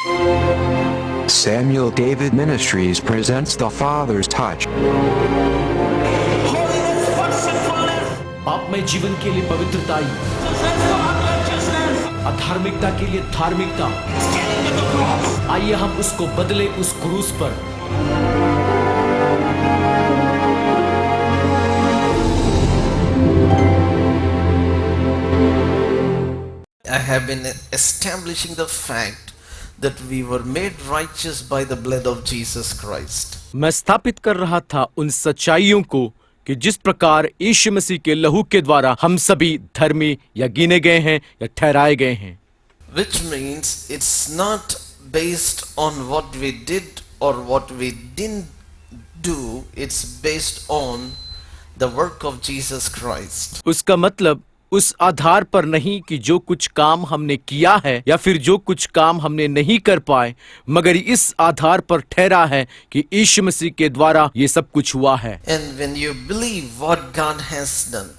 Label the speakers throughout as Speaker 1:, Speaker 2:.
Speaker 1: Samuel David Ministries presents The Father's Touch.
Speaker 2: पापमय जीवन के लिए पवित्रता, अधार्मिकता के लिए धार्मिकता। आइए हम उसको बदले उस क्रूस पर।
Speaker 3: I have been establishing the fact that we were made righteous by the blood of Jesus Christ.
Speaker 2: मैं स्थापित कर रहा था उन सच्चाइयों को कि जिस प्रकार यीशु मसीह के लहू के द्वारा हम सभी धर्मी या गिने गए हैं या ठहराए गए हैं।
Speaker 3: Which means it's not based on what we did or what we didn't do, it's based on the work of Jesus Christ.
Speaker 2: उसका मतलब उस आधार पर नहीं कि जो कुछ काम हमने किया है या फिर जो कुछ काम हमने नहीं कर पाए, मगर इस आधार पर ठहरा है कि यीशु मसीह के द्वारा ये सब कुछ हुआ है।
Speaker 3: And when you believe what God has done,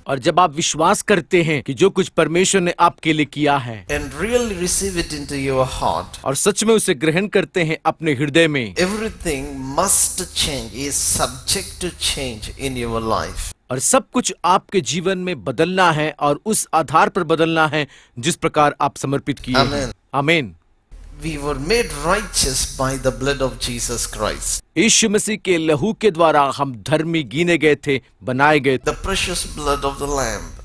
Speaker 2: और जब आप विश्वास करते हैं कि जो कुछ परमेश्वर ने आपके लिए किया है
Speaker 3: and really receive it into your heart,
Speaker 2: और सच में उसे ग्रहण करते हैं अपने हृदय में,
Speaker 3: everything must change, is subject to change in your life.
Speaker 2: और सब कुछ आपके जीवन में बदलना है और उस आधार पर बदलना है जिस प्रकार आप समर्पित किए हैं। आमीन।
Speaker 3: We were made righteous by the blood of Jesus Christ.
Speaker 2: यीशु मसीह के लहू के द्वारा हम धर्मी गिने गए थे, बनाए गए थे।
Speaker 3: The precious blood of the Lamb.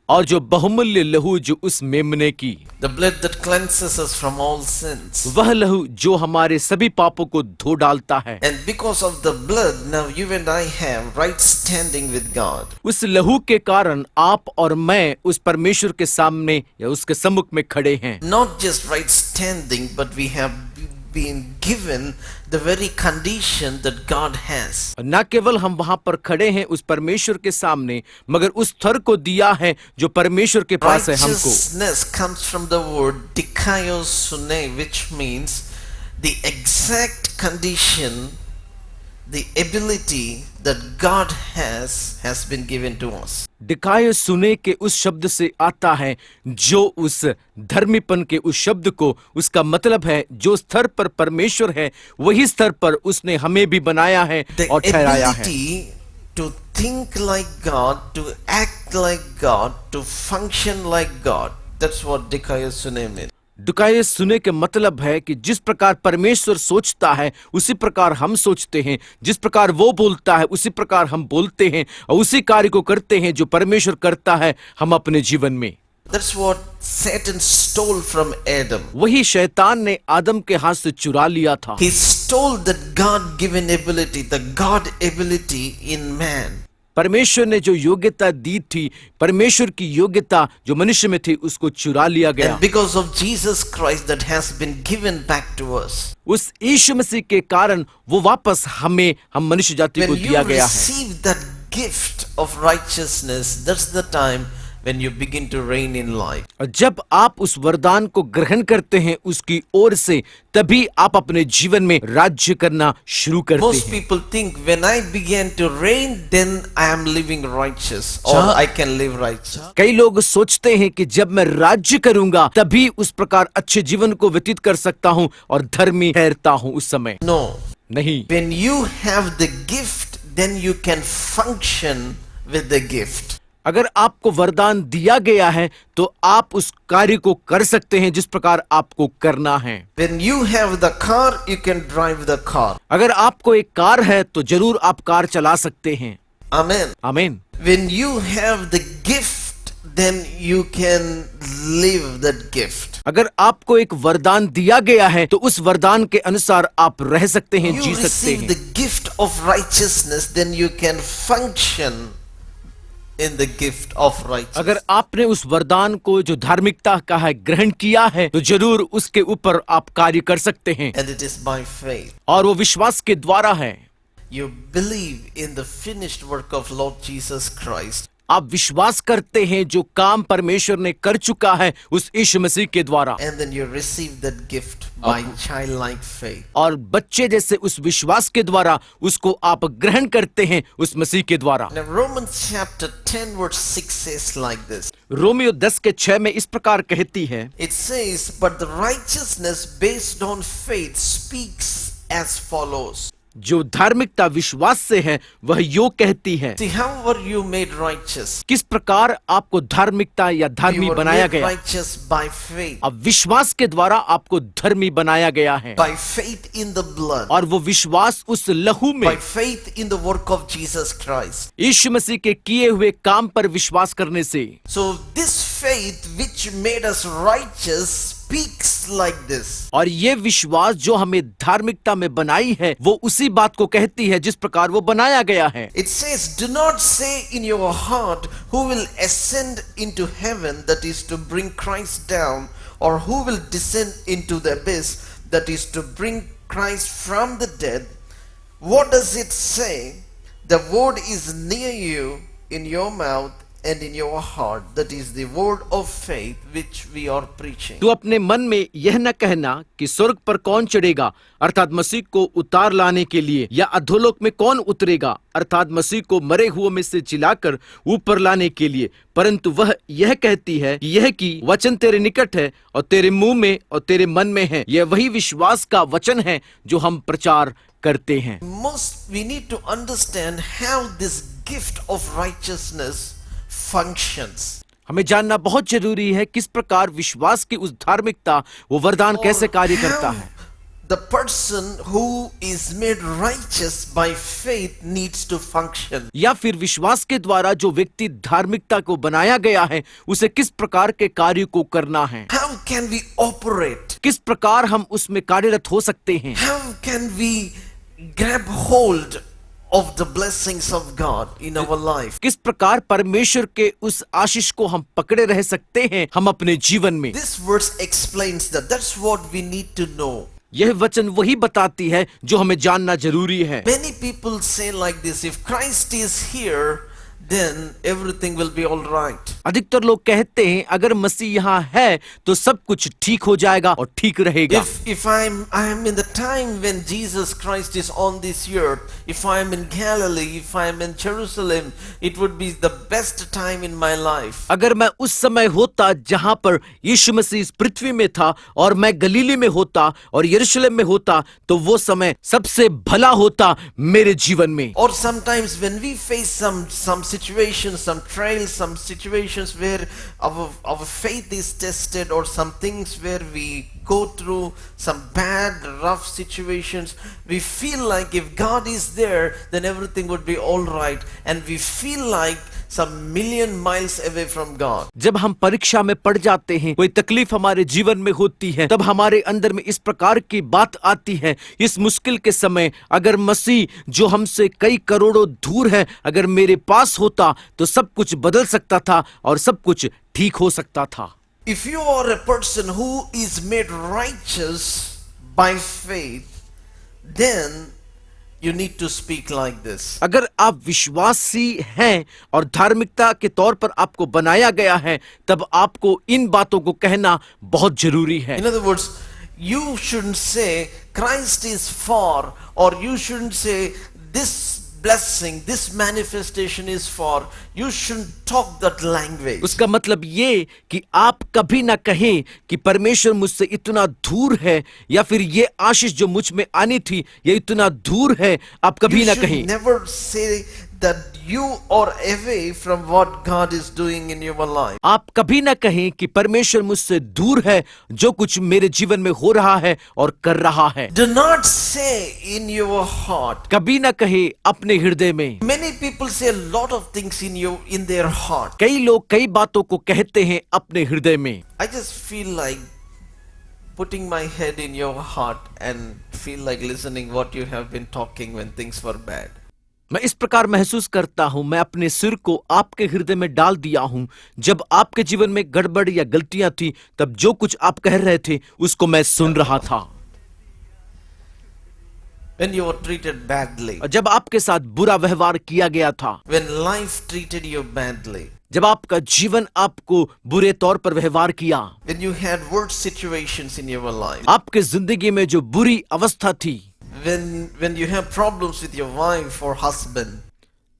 Speaker 2: और जो बहुमूल्य लहू जो उस मेमने की,
Speaker 3: The blood that cleanses us from all sins.
Speaker 2: वह लहू जो हमारे सभी पापों को धो डालता है।
Speaker 3: And because of the blood, now you and I have right standing with God.
Speaker 2: उस लहू के कारण आप और मैं उस परमेश्वर के सामने या उसके सम्मुख में खड़े हैं।
Speaker 3: Not just right standing, but we have been given the very condition that God has.
Speaker 2: न केवल हम वहां पर खड़े हैं उस परमेश्वर के सामने, मगर उस स्तर को दिया है जो परमेश्वर के पास है हमको।
Speaker 3: Righteousness comes from the word dikaiosune, which means the exact condition, the ability that God has been given to us.
Speaker 2: दिखाए सुने के उस शब्द से आता है जो उस धर्मीपन के उस शब्द को, उसका मतलब है जो स्तर पर परमेश्वर है वही स्तर पर उसने हमें भी बनाया है और ठहराया है।
Speaker 3: The ability to think like God, to act like God, to function like God. That's what dikaiosune means.
Speaker 2: दुकाये सुने के मतलब है कि जिस प्रकार परमेश्वर सोचता है उसी प्रकार हम सोचते हैं, जिस प्रकार वो बोलता है उसी प्रकार हम बोलते हैं और उसी कार्य को करते हैं जो परमेश्वर करता है हम अपने जीवन में।
Speaker 3: That's what Satan stole from Adam.
Speaker 2: वही शैतान ने आदम के हाथ से चुरा लिया था।
Speaker 3: He stole that God-given ability, the God ability in man.
Speaker 2: परमेश्वर ने जो योग्यता दी थी, परमेश्वर की योग्यता जो मनुष्य में थी, उसको चुरा लिया गया।
Speaker 3: And because of Jesus Christ that has been given back to us.
Speaker 2: उस यीशु मसीह के कारण वो वापस हम मनुष्य जाति को
Speaker 3: When
Speaker 2: दिया
Speaker 3: you
Speaker 2: गया है।
Speaker 3: receive that gift of righteousness, that's the time when you begin to reign in life.
Speaker 2: और जब आप उस वरदान को ग्रहण करते हैं उसकी ओर से, तभी आप अपने जीवन में राज्य करना शुरू करते
Speaker 3: Most
Speaker 2: हैं।
Speaker 3: people think when I begin to reign, then I am living righteous or I can live righteous.
Speaker 2: कई लोग सोचते हैं कि जब मैं राज्य करूंगा तभी उस प्रकार अच्छे जीवन को व्यतीत कर सकता हूं और धर्मी ठहरता हूं। उस समय
Speaker 3: No.
Speaker 2: नहीं।
Speaker 3: When you have the gift, then you can function with the gift.
Speaker 2: अगर आपको वरदान दिया गया है तो आप उस कार्य को कर सकते हैं जिस प्रकार आपको करना है।
Speaker 3: When you have the car, you can drive the car.
Speaker 2: अगर आपको एक कार है तो जरूर आप कार चला सकते हैं।
Speaker 3: Amen.
Speaker 2: आमीन।
Speaker 3: When you have the gift, then you can live that gift.
Speaker 2: अगर आपको एक वरदान दिया गया है तो उस वरदान के अनुसार आप रह सकते हैं,
Speaker 3: You
Speaker 2: जी सकते
Speaker 3: receive
Speaker 2: हैं।
Speaker 3: the gift of righteousness, then you can function in the gift of righteousness.
Speaker 2: अगर आपने उस वरदान को जो धार्मिकता का है ग्रहण किया है तो जरूर उसके ऊपर आप कार्य कर सकते हैं।
Speaker 3: And it is by faith.
Speaker 2: और वो विश्वास के द्वारा है।
Speaker 3: You believe in the finished work of Lord Jesus Christ.
Speaker 2: आप विश्वास करते हैं जो काम परमेश्वर ने कर चुका है उस यीशु मसीह के द्वारा,
Speaker 3: and then you receive that gift by childlike faith.
Speaker 2: और बच्चे जैसे उस विश्वास के द्वारा उसको आप ग्रहण करते हैं उस मसीह के द्वारा।
Speaker 3: Now Romans chapter 10 verse 6 says like this.
Speaker 2: Romeo 10:6 में इस प्रकार कहती है,
Speaker 3: It says, but the righteousness based on faith speaks as follows.
Speaker 2: जो धार्मिकता विश्वास से है वह यो कहती है।
Speaker 3: See, how were you made righteous?
Speaker 2: किस प्रकार आपको धार्मिकता या
Speaker 3: You
Speaker 2: धर्मी
Speaker 3: were
Speaker 2: बनाया
Speaker 3: made
Speaker 2: गया?
Speaker 3: righteous by faith.
Speaker 2: अब विश्वास के द्वारा आपको धर्मी बनाया गया है,
Speaker 3: By faith in the blood.
Speaker 2: और वो विश्वास उस लहू में
Speaker 3: By faith in the work of Jesus Christ.
Speaker 2: यीशु मसीह के किए हुए काम पर विश्वास करने से।
Speaker 3: So this faith which made us righteous speaks like this.
Speaker 2: और ये विश्वास जो हमें धार्मिकता में बनाई है वो उसी बात को कहती है जिस प्रकार वो बनाया गया है।
Speaker 3: It says, do not say in your heart who will ascend into heaven, that is to bring Christ down, or who will descend into the abyss, that is to bring Christ from the dead. What does it say? The word is near you, in your mouth and in your heart, that is the word of faith which we are preaching.
Speaker 2: तू अपने मन में यह न कहना कि स्वर्ग पर कौन चढ़ेगा, अर्थात मसीह को उतार लाने के लिए, या अधोलोक में कौन उतरेगा, अर्थात मसीह को मरे हुओं में से जिलाकर ऊपर लाने के लिए, परंतु वह यह कहती है कि यह कि वचन तेरे निकट है और तेरे मुंह में और तेरे मन में है। यह वही विश्वास का वचन है जो हम प्रचार करते हैं।
Speaker 3: Most we need to understand how this gift of righteousness functions.
Speaker 2: हमें जानना बहुत जरूरी है किस प्रकार विश्वास की उस धार्मिकता वो वरदान कैसे कार्य करता है।
Speaker 3: The person who is made righteous by faith needs to function.
Speaker 2: या फिर विश्वास के द्वारा जो व्यक्ति धार्मिकता को बनाया गया है उसे किस प्रकार के कार्य को करना है,
Speaker 3: How can we operate?
Speaker 2: किस प्रकार हम उसमें कार्यरत हो सकते हैं,
Speaker 3: How can we grab hold of the blessings of God in our life?
Speaker 2: किस प्रकार परमेश्वर के उस आशीष को हम पकड़े रह सकते हैं हम अपने जीवन में।
Speaker 3: This verse explains that. That's what we need to know.
Speaker 2: यह वचन वही बताती है जो हमें जानना जरूरी है।
Speaker 3: Many people say like this, if Christ is here, then everything will be all right.
Speaker 2: अधिकतर लोग कहते हैं अगर मसीह यहाँ है तो सब कुछ ठीक हो जाएगा और ठीक रहेगा।
Speaker 3: If I am in the time when Jesus Christ is on this earth, if I am in Galilee, if I am in Jerusalem, it would be the best time in my life.
Speaker 2: अगर मैं उस समय होता जहाँ पर यीशु मसीह इस पृथ्वी में था और मैं गलीली में होता और यरूशलेम में होता तो वो समय सबसे भला होता मेरे जीवन में।
Speaker 3: Or sometimes when we face some situations, some trials, some situations where our faith is tested, or some things where we go through some bad, rough situations, we feel like if God is there, then everything would be all right, and we feel like some million miles away from God.
Speaker 2: जब हम परीक्षा में पड़ जाते हैं, कोई तकलीफ हमारे जीवन में होती है, तब हमारे अंदर में इस प्रकार की बात आती है, इस मुश्किल के समय अगर मसीह जो हमसे कई करोड़ों दूर है अगर मेरे पास होता तो सब कुछ बदल सकता था और सब कुछ ठीक हो सकता था।
Speaker 3: If you are a person who is made righteous by faith, then you need to speak like this.
Speaker 2: अगर आप विश्वासी हैं और धार्मिकता के तौर पर आपको बनाया गया है तब आपको इन बातों को कहना बहुत जरूरी है।
Speaker 3: In other words, you shouldn't say Christ is for, or you shouldn't say this blessing, this manifestation is for. You shouldn't talk that language.
Speaker 2: उसका मतलब ये कि आप कभी ना कहें कि परमेश्वर मुझसे इतना दूर है या फिर ये आशीष जो मुझ में आनी थी ये इतना दूर है, आप कभी
Speaker 3: You
Speaker 2: ना
Speaker 3: should
Speaker 2: कहें।
Speaker 3: never say that you are away from what God is doing in your life.
Speaker 2: आप कभी ना कहें कि परमेश्वर मुझसे दूर है जो कुछ मेरे जीवन में हो रहा है और कर रहा है।
Speaker 3: Do not say in your heart.
Speaker 2: कभी ना कहे अपने हृदय में।
Speaker 3: Many people say a lot of things in their heart.
Speaker 2: कई लोग कई बातों को कहते हैं अपने हृदय में।
Speaker 3: I just feel like putting my head in your heart and feel like listening what you have been talking when things were bad.
Speaker 2: मैं इस प्रकार महसूस करता हूं, मैं अपने सिर को आपके हृदय में डाल दिया हूं। जब आपके जीवन में गड़बड़ या गलतियां थी तब जो कुछ आप कह रहे थे उसको मैं सुन रहा था।
Speaker 3: when you were treated badly,
Speaker 2: और जब आपके साथ बुरा व्यवहार किया गया था,
Speaker 3: when life treated you badly,
Speaker 2: जब आपका जीवन आपको बुरे तौर पर व्यवहार किया,
Speaker 3: when you had worse situations in your life,
Speaker 2: आपके जिंदगी में जो बुरी अवस्था थी,
Speaker 3: when you have problems with your wife or husband,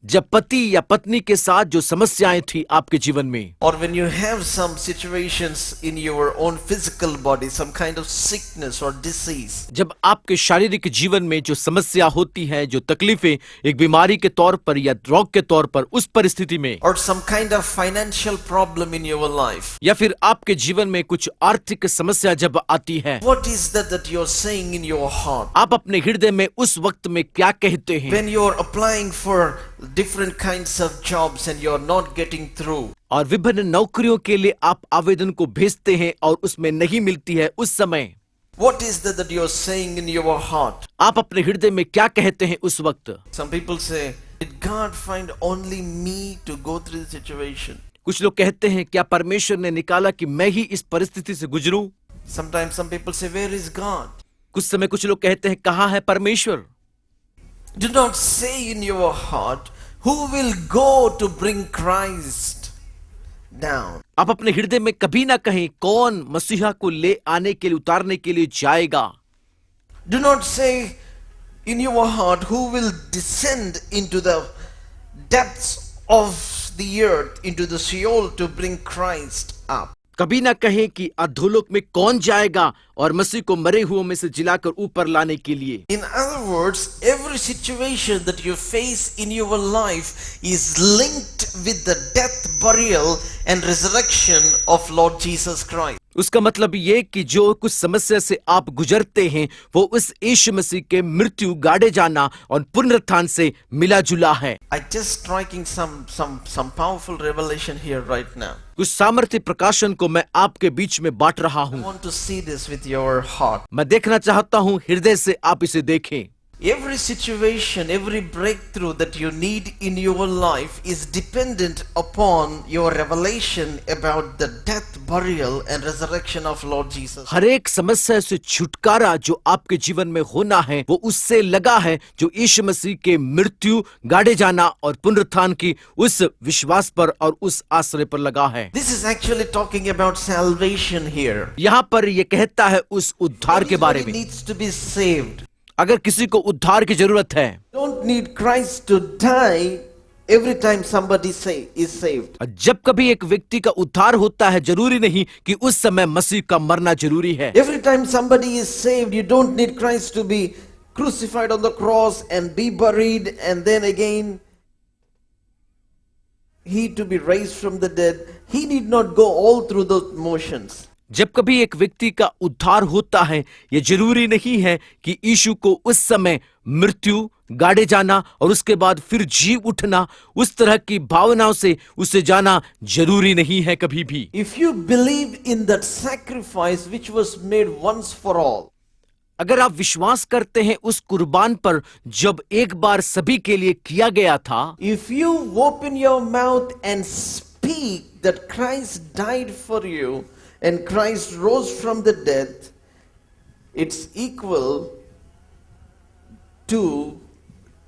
Speaker 2: जब पति या पत्नी के साथ जो समस्याएं थी आपके जीवन में,
Speaker 3: or when you have some situations in your own physical body, some kind of sickness or disease,
Speaker 2: जब आपके शारीरिक जीवन में जो समस्या होती है, जो तकलीफें एक बीमारी के तौर पर या रोग के तौर पर, उस परिस्थिति में,
Speaker 3: or some kind of financial problem in your life,
Speaker 2: या फिर आपके जीवन में कुछ आर्थिक समस्या जब आती है,
Speaker 3: what is that you're saying in your heart?
Speaker 2: आप अपने हृदय में उस वक्त में क्या कहते हैं?
Speaker 3: When you're applying for different kinds of jobs and you're not getting through,
Speaker 2: और विभिन्न नौकरियों के लिए आप आवेदन को भेजते हैं और उसमें नहीं मिलती है, उस समय
Speaker 3: what is that you're saying in your heart?
Speaker 2: आप अपने हृदय में क्या कहते हैं उस वक्त?
Speaker 3: Some people say, did God find only me to go through the situation?
Speaker 2: कुछ लोग कहते हैं क्या परमेश्वर ने निकाला कि मैं ही इस परिस्थिति से गुजरूं?
Speaker 3: Sometimes some people say, where is God?
Speaker 2: कुछ समय कुछ लोग कहते हैं कहाँ है परमेश्वर?
Speaker 3: Do not say in your heart, who will go to bring Christ down?
Speaker 2: आप अपने हृदय में कभी ना कहें कौन मसीहा को ले आने के लिए, उतारने के लिए जाएगा।
Speaker 3: Do not say in your heart, who will descend into the depths of the earth, into the Sheol to bring Christ up.
Speaker 2: कभी ना कहें कि अधोलोक में कौन जाएगा और मसीह को मरे हुओं में से जिलाकर ऊपर लाने के लिए।
Speaker 3: In other words, every situation that you face in your life is linked with the death, burial and resurrection of Lord Jesus Christ.
Speaker 2: उसका मतलब ये कि जो कुछ समस्या से आप गुजरते हैं वो उस यीशु मसीह के मृत्यु, गाड़े जाना और पुनरुत्थान से मिला जुला है।
Speaker 3: I just striking some powerful revelation here right now.
Speaker 2: कुछ सामर्थ्य प्रकाशन को मैं आपके बीच में बांट रहा
Speaker 3: I
Speaker 2: हूँ।
Speaker 3: want to see this with your heart.
Speaker 2: मैं देखना चाहता हूँ हृदय से आप इसे देखें।
Speaker 3: Every situation, every breakthrough that you need in your life is dependent upon your revelation about the death, burial and resurrection of Lord Jesus.
Speaker 2: हर एक समस्या से छुटकारा जो आपके जीवन में होना है वो उससे लगा है जो यीशु मसीह के मृत्यु, गाड़े जाना और पुनरुत्थान की उस विश्वास पर और उस आश्रय पर लगा है।
Speaker 3: This is actually talking about salvation here.
Speaker 2: यहाँ पर ये कहता है उस उद्धार के बारे
Speaker 3: Everybody
Speaker 2: में।
Speaker 3: needs to be saved.
Speaker 2: अगर किसी को उद्धार की जरूरत है,
Speaker 3: Don't need Christ to die every time somebody is saved.
Speaker 2: जब कभी एक व्यक्ति का उद्धार होता है जरूरी नहीं कि उस समय मसीह का मरना जरूरी है।
Speaker 3: Every time somebody is saved, you don't need Christ to be crucified on the cross and be buried and then again he to be raised from the dead. He need not go all through those motions.
Speaker 2: जब कभी एक व्यक्ति का उद्धार होता है ये जरूरी नहीं है कि यीशु को उस समय मृत्यु, गाड़े जाना और उसके बाद फिर जी उठना, उस तरह की भावनाओं से उसे जाना जरूरी नहीं है कभी भी।
Speaker 3: If you believe in that sacrifice which was made once for all,
Speaker 2: अगर आप विश्वास करते हैं उस कुर्बान पर जब एक बार सभी के लिए किया गया था,
Speaker 3: if you open your mouth and speak that Christ died for you and Christ rose from the dead, it's equal to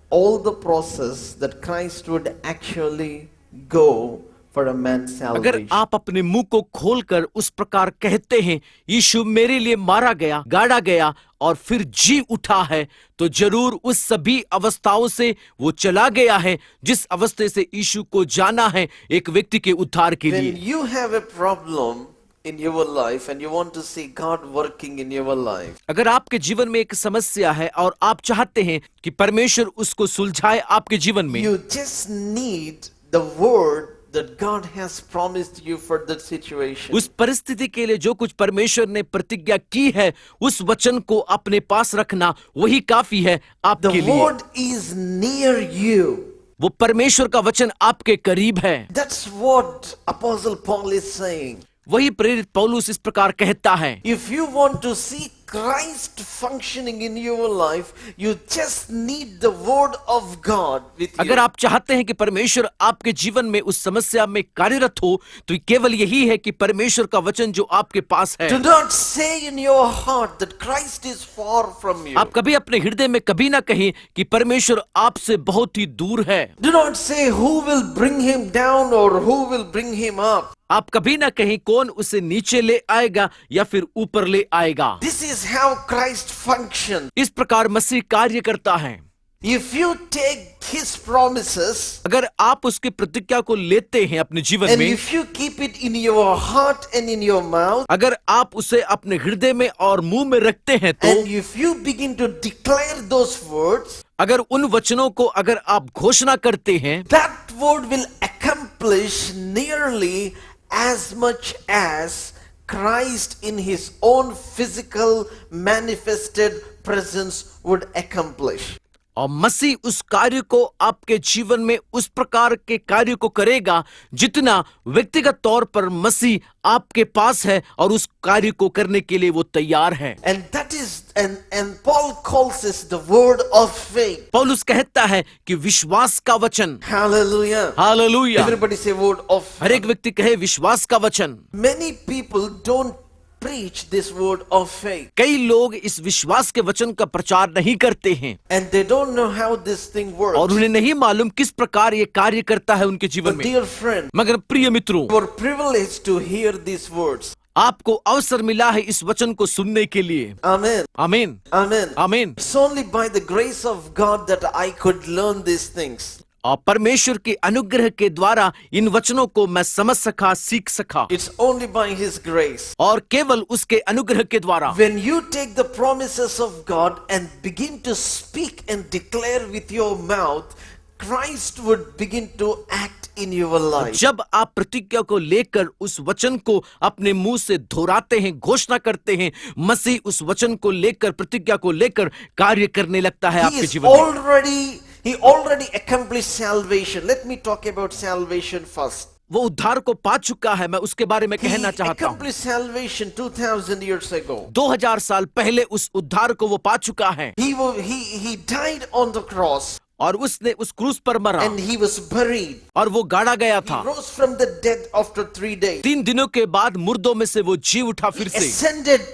Speaker 3: all the process that Christ would actually go for a man's
Speaker 2: अगर
Speaker 3: salvation.
Speaker 2: आप अपने मुंह को खोलकर उस प्रकार कहते हैं यीशु मेरे लिए मारा गया, गाड़ा गया और फिर जी उठा है, तो जरूर उस सभी अवस्थाओं से वो चला गया है जिस अवस्था से यीशु को जाना है एक व्यक्ति के उद्धार के
Speaker 3: When
Speaker 2: लिए।
Speaker 3: you have a problem in your life and you want to see God working in your life,
Speaker 2: अगर आपके जीवन में एक समस्या है और आप चाहते हैं कि परमेश्वर उसको सुलझाए आपके जीवन में,
Speaker 3: you just need the word that God has promised you for that situation.
Speaker 2: उस परिस्थिति के लिए जो कुछ परमेश्वर ने प्रतिज्ञा की है उस वचन को अपने पास रखना वही काफी है
Speaker 3: The
Speaker 2: आपके लिए।
Speaker 3: word is near you.
Speaker 2: वो परमेश्वर का वचन आपके करीब है।
Speaker 3: That's what Apostle Paul is saying.
Speaker 2: वही प्रेरित पौलुस इस प्रकार कहता है,
Speaker 3: If you want to see Christ functioning in your life, you just need the word of God with you.
Speaker 2: अगर आप चाहते हैं कि परमेश्वर आपके जीवन में उस समस्या में कार्यरत हो, तो केवल यही है कि परमेश्वर का वचन जो आपके पास है।
Speaker 3: Do not say in your heart that Christ is far from you.
Speaker 2: आप कभी अपने हृदय में कभी ना कहें कि परमेश्वर आपसे बहुत ही दूर है।
Speaker 3: Do not say who will bring him down or who will bring him up.
Speaker 2: आप कभी ना कहें कौन उसे नीचे ले आएगा या फिर ऊपर ले आएगा।
Speaker 3: This is how Christ functions.
Speaker 2: इस प्रकार मसीह कार्य करता है।
Speaker 3: If you take his promises
Speaker 2: अगर आप उसकी प्रतिज्ञा को लेते हैं अपने जीवन
Speaker 3: and
Speaker 2: में,
Speaker 3: if you keep it in your heart and in your mouth,
Speaker 2: अगर आप उसे अपने हृदय में और मुंह में रखते हैं, तो
Speaker 3: and if you begin to declare those words,
Speaker 2: अगर उन वचनों को अगर आप घोषणा करते हैं,
Speaker 3: that word will accomplish nearly as much as Christ in his own physical manifested presence would accomplish.
Speaker 2: और मसीह उस कार्य को आपके जीवन में उस प्रकार के कार्य को करेगा जितना व्यक्तिगत तौर पर मसीह आपके पास है और उस कार्य को करने के लिए वो तैयार है।
Speaker 3: And that is and Paul calls this the word of faith.
Speaker 2: पौलुस कहता है कि विश्वास का वचन।
Speaker 3: Hallelujah.
Speaker 2: Hallelujah.
Speaker 3: Everybody say word of
Speaker 2: हर एक व्यक्ति कहे विश्वास का वचन।
Speaker 3: Many people don't preach this word of faith.
Speaker 2: कई लोग इस विश्वास के वचन का प्रचार नहीं करते हैं
Speaker 3: And they don't know how this thing works.
Speaker 2: और उन्हें नहीं मालूम किस प्रकार ये कार्य करता है उनके जीवन
Speaker 3: But
Speaker 2: में।
Speaker 3: dear friend,
Speaker 2: मगर प्रिय मित्रों,
Speaker 3: you are privileged to hear these words.
Speaker 2: आपको अवसर मिला है इस वचन को सुनने के लिए।
Speaker 3: Amen.
Speaker 2: आमीन,
Speaker 3: Amen.
Speaker 2: आमीन।
Speaker 3: It's only by the grace of God that I could learn these things.
Speaker 2: और परमेश्वर के अनुग्रह के द्वारा इन वचनों को मैं समझ सका, सीख सका,
Speaker 3: It's only by His grace.
Speaker 2: और केवल उसके अनुग्रह के द्वारा।
Speaker 3: When you take the promises of God and begin to speak and declare with your mouth, Christ would begin to act in your life.
Speaker 2: जब आप प्रतिज्ञा को लेकर उस वचन को अपने मुंह से दोहराते हैं, घोषणा करते हैं, मसीह उस वचन को लेकर, प्रतिज्ञा को लेकर कार्य करने लगता है आपके जीवन में।
Speaker 3: He already accomplished salvation. Let me talk about salvation first.
Speaker 2: वो उद्धार को पा चुका है, मैं उसके बारे में
Speaker 3: He
Speaker 2: कहना चाहता हूँ।
Speaker 3: accomplished salvation 2000 years ago.
Speaker 2: 2000 साल पहले उस उद्धार को वो पा चुका है
Speaker 3: He died on the cross
Speaker 2: और उसने उस क्रूस पर मरा
Speaker 3: and he was buried.
Speaker 2: और वो गाड़ा गया
Speaker 3: He
Speaker 2: था।
Speaker 3: rose from the dead after 3 days.
Speaker 2: 3 दिनों के बाद मुर्दों में से वो जी उठा फिर से।
Speaker 3: Ascended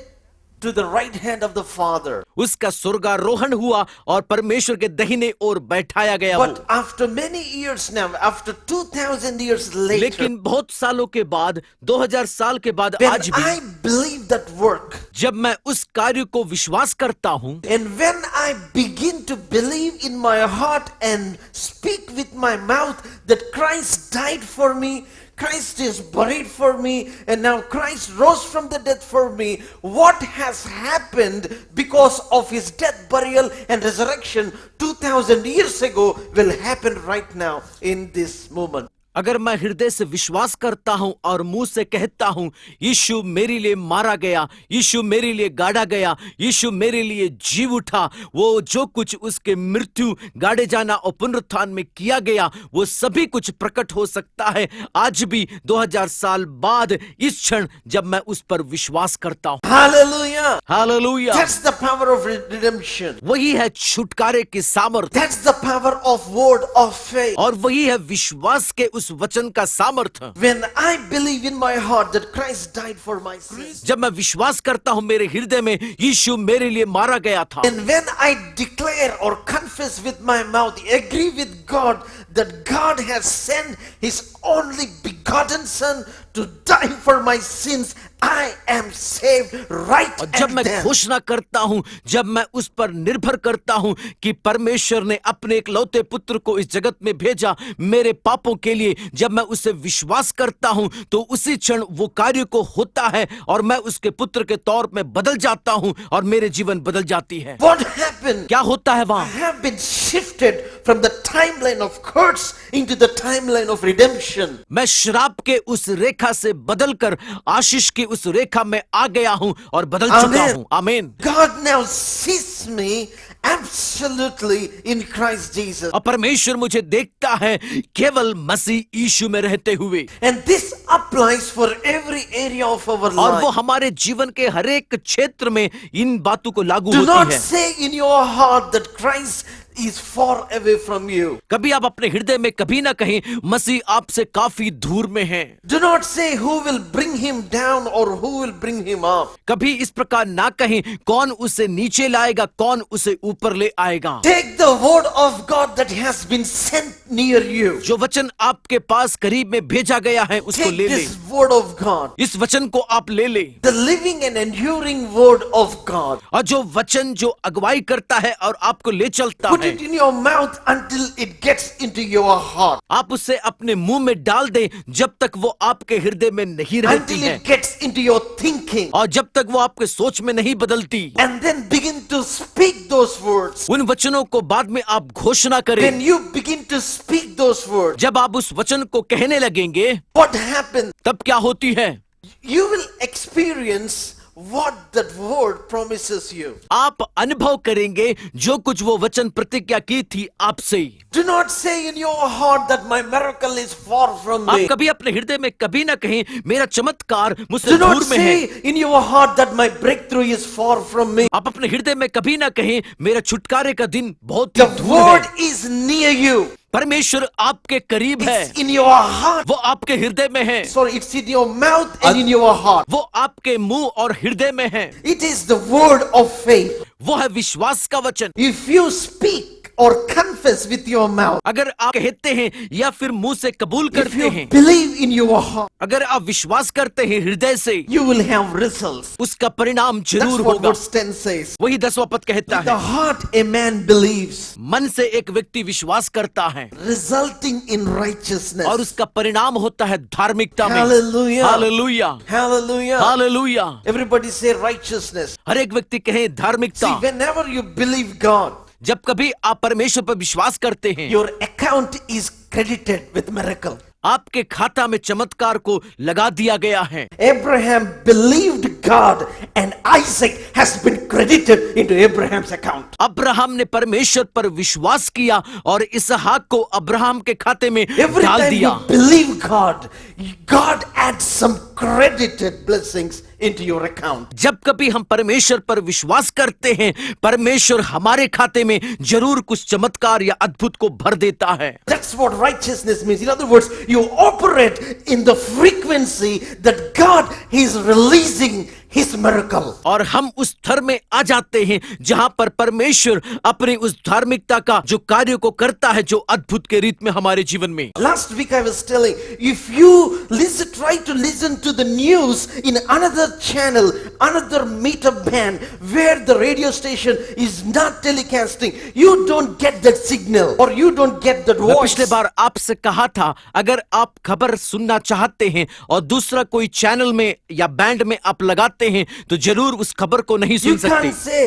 Speaker 3: to the right hand of the Father.
Speaker 2: उसका स्वर्गारोहण हुआ और परमेश्वर के दाहिने ओर बैठाया गया वो।
Speaker 3: But after many years now, after 2000 years later,
Speaker 2: लेकिन बहुत सालों के बाद, 2000 साल के बाद,
Speaker 3: when
Speaker 2: आज भी
Speaker 3: I believe that work,
Speaker 2: जब मैं उस कार्य को विश्वास करता हूँ
Speaker 3: and when I begin to believe in my heart and speak with my mouth that Christ died for me, Christ is buried for me, and now Christ rose from the dead for me, what has happened because of his death, burial and resurrection 2000 years ago will happen right now in this moment.
Speaker 2: अगर मैं हृदय से विश्वास करता हूं और मुंह से कहता हूं यीशु मेरे लिए मारा गया, यीशु मेरे लिए गाड़ा गया, यीशु मेरे लिए जी उठा, वो जो कुछ उसके मृत्यु, गाड़े जाना और पुनरुत्थान में किया गया, वो सभी कुछ प्रकट हो सकता है आज भी 2000 साल बाद, इस क्षण जब मैं उस पर विश्वास करता हूं।
Speaker 3: Hallelujah!
Speaker 2: Hallelujah.
Speaker 3: That's the power of redemption.
Speaker 2: वही है छुटकारे की सामर्थ्य
Speaker 3: That's the power of word of faith.
Speaker 2: और वही है विश्वास के उस वचन का सामर्थ्य।
Speaker 3: When I believe in my heart that Christ died for my sins,
Speaker 2: जब मैं विश्वास करता हूं मेरे हृदय में यीशु मेरे लिए मारा गया था,
Speaker 3: and when I declare or confess with my mouth, agree with God that God has sent his only begotten son to die for my sins, I am saved right
Speaker 2: और जब
Speaker 3: at
Speaker 2: मैं
Speaker 3: then.
Speaker 2: घोषणा करता हूं, जब मैं उस पर निर्भर करता हूं कि परमेश्वर ने अपने इकलौते पुत्र को इस जगत में भेजा मेरे पापों के लिए, जब मैं उसे विश्वास करता हूं तो उसी क्षण वो कार्य को होता है और मैं उसके पुत्र के तौर में बदल जाता हूं और मेरे जीवन बदल जाती है।
Speaker 3: What happened?
Speaker 2: क्या होता है
Speaker 3: I
Speaker 2: वहां?
Speaker 3: have been shifted from the timeline of curse into the timeline of redemption.
Speaker 2: मैं श्राप के उस रेखा से बदलकर आशीष की उस रेखा में आ गया हूं और बदल चुका
Speaker 3: Amen.
Speaker 2: हूं। आमीन।
Speaker 3: God now sees me absolutely in Christ Jesus.
Speaker 2: और परमेश्वर मुझे देखता है केवल मसीह यीशु में रहते हुए।
Speaker 3: And this applies for every area of our
Speaker 2: और वो
Speaker 3: life.
Speaker 2: हमारे जीवन के हर एक क्षेत्र में इन बातों को लागू
Speaker 3: Do not
Speaker 2: होती है।
Speaker 3: say in your heart that Christ is far away from you.
Speaker 2: कभी आप अपने हृदय में कभी ना कहीं मसीह आपसे काफी दूर में है।
Speaker 3: Do not say who will bring him down or who will bring him up.
Speaker 2: कभी इस प्रकार ना कहीं कौन उसे नीचे लाएगा, कौन उसे ऊपर ले आएगा।
Speaker 3: Take the word of God that has been sent near you.
Speaker 2: जो वचन आपके पास करीब में भेजा गया है उसको
Speaker 3: Take
Speaker 2: ले ले।
Speaker 3: this word of God,
Speaker 2: इस वचन को आप ले ले।
Speaker 3: the living and enduring word of God.
Speaker 2: और जो वचन जो अगुवाई करता है और आपको ले चलता
Speaker 3: Put
Speaker 2: है,
Speaker 3: it in your mouth until it gets into your heart.
Speaker 2: आप उसे अपने मुंह में डाल दें जब तक वो आपके हृदय में नहीं रहती
Speaker 3: Until
Speaker 2: है
Speaker 3: it gets into your thinking.
Speaker 2: और जब तक वो आपके सोच में नहीं बदलती।
Speaker 3: And then begin to speak those words.
Speaker 2: उन वचनों को बाद में आप घोषणा करें।
Speaker 3: When you begin to speak those words,
Speaker 2: जब आप उस वचन को कहने लगेंगे
Speaker 3: what happens?
Speaker 2: तब क्या होती है?
Speaker 3: You will experience what that word promises you.
Speaker 2: आप अनुभव करेंगे जो कुछ वो वचन प्रतिज्ञा की थी आपसे।
Speaker 3: Do not say in your heart that my miracle is far from
Speaker 2: आप
Speaker 3: me.
Speaker 2: कभी अपने हृदय में कभी ना कहीं मेरा चमत्कार मुझसे
Speaker 3: Do not
Speaker 2: दूर में है।
Speaker 3: say in your heart that my breakthrough is far from me.
Speaker 2: आप अपने हृदय में कभी ना कहीं मेरा छुटकारे का दिन बहुत ही
Speaker 3: The
Speaker 2: दूर
Speaker 3: word
Speaker 2: है।
Speaker 3: is near you.
Speaker 2: परमेश्वर आपके करीब है,
Speaker 3: It's in your heart.
Speaker 2: वो आपके हृदय में है,
Speaker 3: Sorry, it's in your mouth and in your heart.
Speaker 2: वो आपके मुंह और हृदय में है।
Speaker 3: It is the word of faith.
Speaker 2: वो है विश्वास का वचन।
Speaker 3: If you speak or confess with your mouth,
Speaker 2: अगर आप कहते हैं या फिर मुंह से कबूल
Speaker 3: if
Speaker 2: करते
Speaker 3: you
Speaker 2: हैं,
Speaker 3: believe in your heart,
Speaker 2: अगर आप विश्वास करते हैं हृदय से,
Speaker 3: you will have results.
Speaker 2: उसका परिणाम
Speaker 3: That's
Speaker 2: जरूर
Speaker 3: what
Speaker 2: होगा।
Speaker 3: verse 10 says.
Speaker 2: वही 10वां पद कहता
Speaker 3: With the
Speaker 2: है,
Speaker 3: heart a man believes,
Speaker 2: मन से एक व्यक्ति विश्वास करता है
Speaker 3: resulting in righteousness.
Speaker 2: और उसका परिणाम होता है धार्मिकता में।
Speaker 3: Hallelujah.
Speaker 2: Hallelujah,
Speaker 3: Hallelujah.
Speaker 2: Hallelujah.
Speaker 3: Everybody say righteousness.
Speaker 2: हर एक व्यक्ति कहे
Speaker 3: See,
Speaker 2: धार्मिकता।
Speaker 3: whenever you believe God,
Speaker 2: जब कभी आप परमेश्वर पर विश्वास करते हैं,
Speaker 3: your account is credited with miracle.
Speaker 2: आपके खाता में चमत्कार को लगा दिया गया है।
Speaker 3: Abraham believed God and Isaac has been credited into Abraham's account.
Speaker 2: Abraham ने परमेश्वर पर विश्वास किया और इसहाक को अब्राहम के खाते में
Speaker 3: Every
Speaker 2: डाल
Speaker 3: time
Speaker 2: दिया।
Speaker 3: you believe God, God adds some credited blessings into your account.
Speaker 2: जब कभी हम परमेश्वर पर विश्वास करते हैं, परमेश्वर हमारे खाते में जरूर कुछ चमत्कार या अद्भुत को भर देता है।
Speaker 3: That's what righteousness means. In other words, you operate in the frequency that God is releasing His miracle.
Speaker 2: और हम उस स्तर में आ जाते हैं जहां पर परमेश्वर अपनी उस धार्मिकता का जो कार्य को करता है, जो अद्भुत के रीत में हमारे जीवन में।
Speaker 3: Last week I was telling, if you try to listen to the news in another channel, another meter band, where the radio station is not telecasting, you don't get that signal or you don't get that
Speaker 2: मैं
Speaker 3: voice.
Speaker 2: पिछले बार आपसे कहा था, अगर आप खबर सुनना चाहते हैं और दूसरा कोई चैनल में या बैंड में आप लगाते हैं तो जरूर उस खबर को नहीं सुन
Speaker 3: You
Speaker 2: सकते।
Speaker 3: can't say,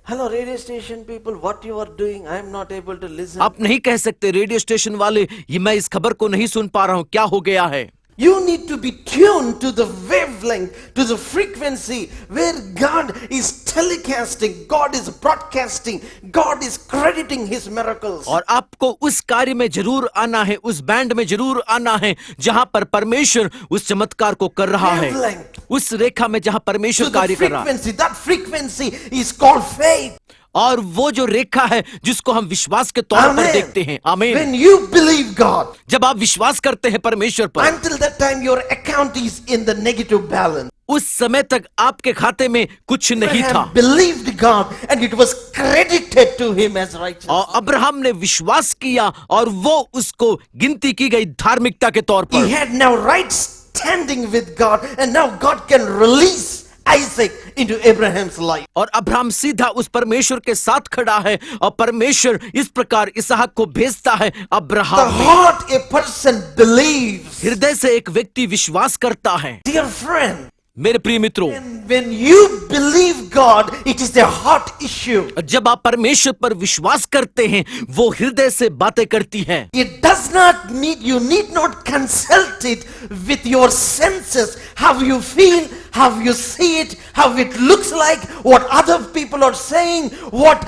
Speaker 3: hello radio station people, what you are doing, I am not able to listen.
Speaker 2: आप नहीं कह सकते रेडियो स्टेशन वाले, ये मैं इस खबर को नहीं सुन पा रहा हूं, क्या हो गया है।
Speaker 3: You need to be tuned to the wavelength, to the frequency where God is telecasting, God is broadcasting, God is crediting His miracles.
Speaker 2: और आपको उस कार्य में जरूर आना है, उस बैंड में जरूर आना है जहां पर परमेश्वर उस चमत्कार को कर रहा है,
Speaker 3: Wavelength.
Speaker 2: उस रेखा में जहां परमेश्वर
Speaker 3: To the
Speaker 2: कार्य कर रहा है।
Speaker 3: frequency, that frequency is called faith.
Speaker 2: और वो जो रेखा है जिसको हम विश्वास के तौर पर देखते हैं। आमीन।
Speaker 3: When you believe God,
Speaker 2: जब आप विश्वास करते हैं परमेश्वर पर,
Speaker 3: until that time your account is in the negative balance.
Speaker 2: उस समय तक आपके खाते में कुछ नहीं था।
Speaker 3: Abraham believed God and it was credited to him as righteousness.
Speaker 2: और अब्राहम ने विश्वास किया और वो उसको गिनती की गई धार्मिकता के तौर
Speaker 3: He
Speaker 2: पर।
Speaker 3: had now right standing with God and now God can release Isaac into Abraham's life.
Speaker 2: और अब्राहम सीधा उस परमेश्वर के साथ खड़ा है और परमेश्वर इस प्रकार इसहाक को भेजता है
Speaker 3: The
Speaker 2: अब्राहम में।
Speaker 3: heart a person believes.
Speaker 2: हृदय से एक व्यक्ति विश्वास करता है।
Speaker 3: Dear friend,
Speaker 2: मेरे प्रिय मित्रों,
Speaker 3: when you believe God, it is a heart issue.
Speaker 2: जब आप परमेश्वर पर विश्वास करते हैं, वो हृदय से बातें करती है।
Speaker 3: It does not need, you need not consult it with your senses, how you feel, how you see it, how it looks like, what other people are saying, what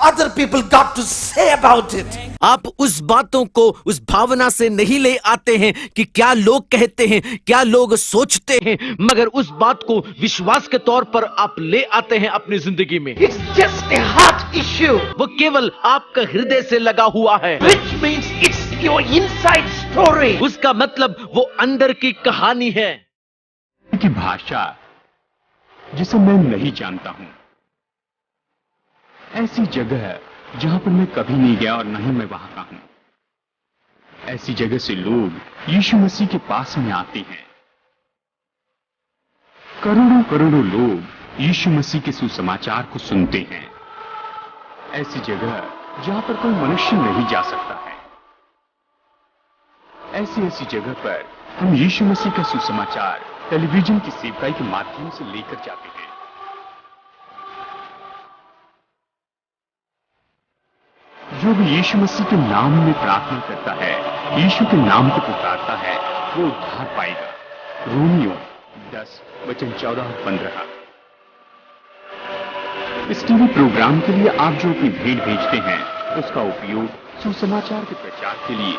Speaker 3: other people got to say about it.
Speaker 2: आप उस बातों को उस भावना से नहीं ले आते हैं कि क्या लोग कहते हैं, क्या लोग सोचते हैं, मगर उस बात को विश्वास के तौर पर आप ले आते हैं अपनी जिंदगी में।
Speaker 3: It's just a heart issue,
Speaker 2: वो केवल आपका हृदय से लगा हुआ है,
Speaker 3: which means it's your inside story.
Speaker 2: उसका मतलब वो अंदर की कहानी है।
Speaker 4: की भाषा जिसे मैं नहीं जानता हूं, ऐसी जगह जहां पर मैं कभी नहीं गया और न ही मैं वहां का हूं, ऐसी जगह से लोग यीशु मसीह के पास में आते हैं। करोड़ों करोड़ों लोग यीशु मसीह के सुसमाचार को सुनते हैं। ऐसी जगह जहां पर कोई मनुष्य नहीं जा सकता है, ऐसी जगह पर हम यीशु मसीह का सुसमाचार टेलीविजन की सेवकाई के माध्यम से लेकर जाते हैं। जो भी यीशु मसीह के नाम में प्रार्थना करता है, यीशु के नाम को पुकारता है, वो उद्धार पाएगा। रोमियो 10:14-15। इस टीवी प्रोग्राम के लिए आप जो अपनी भेंट भेजते हैं, उसका उपयोग सुसमाचार के प्रचार के लिए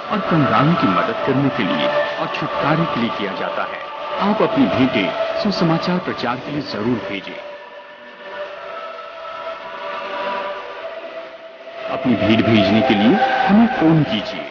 Speaker 4: और कंगालों की मदद करने के लिए और छुटकारे के लिए किया जाता है। आप अपनी भेंटें सुसमाचार प्रचार के लिए जरूर भेजें। अपनी भेंट भेजने के लिए हमें फोन कीजिए